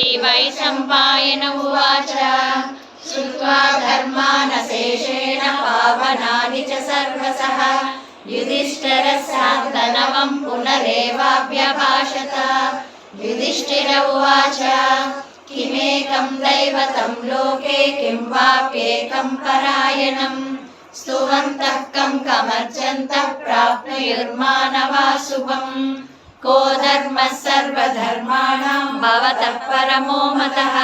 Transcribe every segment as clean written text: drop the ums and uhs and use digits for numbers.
वैशम्पायन उवाच श्रुत्वा धर्मानशेषेण पावनानि च सर्वशः युधिष्ठिरस्यान्तनवं पुनरेवाभ्यभाषत। युधिष्ठिर उवाच किमेकं दैवतं लोके किं वाप्येकं परायणं स्तुवन्तः कमर्चन्तः प्राप्नुयुर्मानवा शुभम्। को धर्मः सर्वधर्माणां भवतः परमो मतः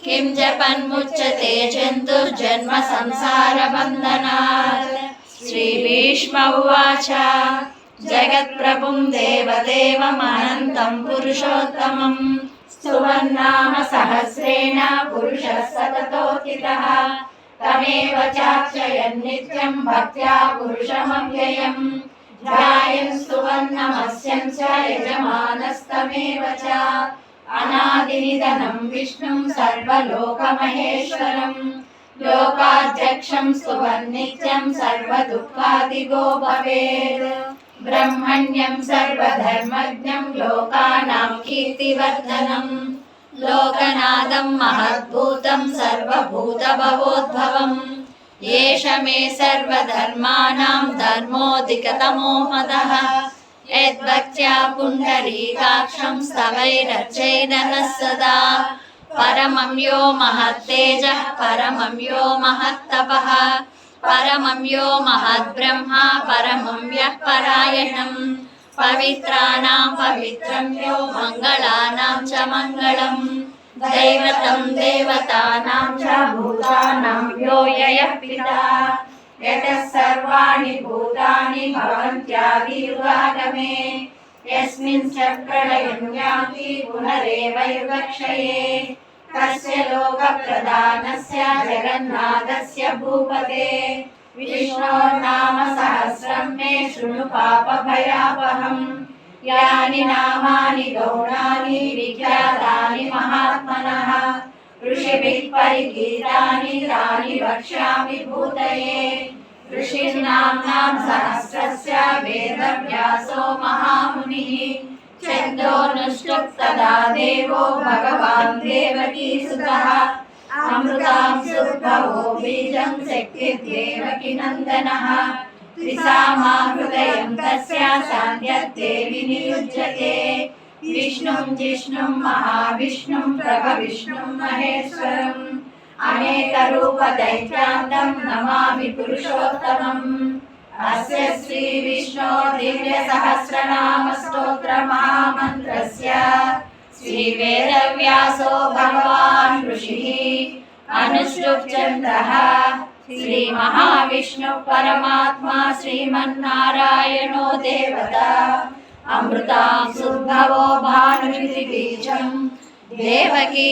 किं जपन्मुच्यते जन्तुर्जन्म संसारबन्धनात्। श्रीभीष्म उवाच जगत्प्रभुं देवदेवमनन्तं पुरुषोत्तमं स्तुवन्नाम सहस्रेण पुरुषः सततोत्थितः तमेव चार्चयन् नित्यं भक्त्या पुरुषमव्ययम्। ध्यायन् स्तुवन्नमस्यं च यजमानस्तमेव च अनादिनिधनं विष्णुं सर्वलोकमहेश्वरं लोकाध्यक्षं स्तुवन् नित्यं सर्वदुःखादिगो भवेत्। ब्रह्मण्यं सर्वधर्मज्ञं लोकानां कीर्तिवर्धनं लोकनाथं महद्भूतं सर्वभूतभवोद्भवम्। एष मे सर्वधर्माणां धर्मोऽधिकतमो मतः यद्भक्त्या पुण्डरीकाक्षं स्तवैरर्चैर्नरः सदा। परमं यो महत्तेजः परमं यो महत्तपः परमं यो महद्ब्रह्मा परमं यः परायणं पवित्राणां पवित्रं यो मङ्गलानां च मङ्गलम्। दैवतं देवतानां च भूतानां यो यः पिता यतः सर्वाणि भूतानि भवन्त्यादियुगागमे यस्मिन् च प्रलयं यान्ति पुनरेव युगक्षये तस्य लोकप्रधानस्य जगन्नाथस्य भूपते विष्णोर्नाम सहस्रं मे शृणु पापभयापहम्। यानि नामानि गौणानि विख्यातानि महात्मनः ऋषिभिः परिगीतानि तानि वक्ष्यामि भूतये। ऋषीणां सहस्रस्य वेदव्यासो महामुनिः छन्दोनुष्टुप्तदा देवो भगवान् देवकीसुतः अमृतांशुर्भवो बीजं शक्तिर्देवकीनन्दनः त्रिसामा हृदयं तस्य सान्ध्यद्देवि नियुज्यते। विष्णुं जिष्णुं महाविष्णुं प्रभविष्णुं महेश्वरम् अनेकरूपदैत्यान्तं नमामि पुरुषोत्तमम्। अस्य श्रीविष्णो दिव्यसहस्रनामस्तोत्रमहामन्त्रस्य श्रीवेदव्यासो भगवान् ऋषिः अनुष्टुप्छन्दः श्रीमहाविष्णु परमात्मा श्रीमन्नारायणो देवता अमृतांशुर्भवो भानुरिति बीजं देवकी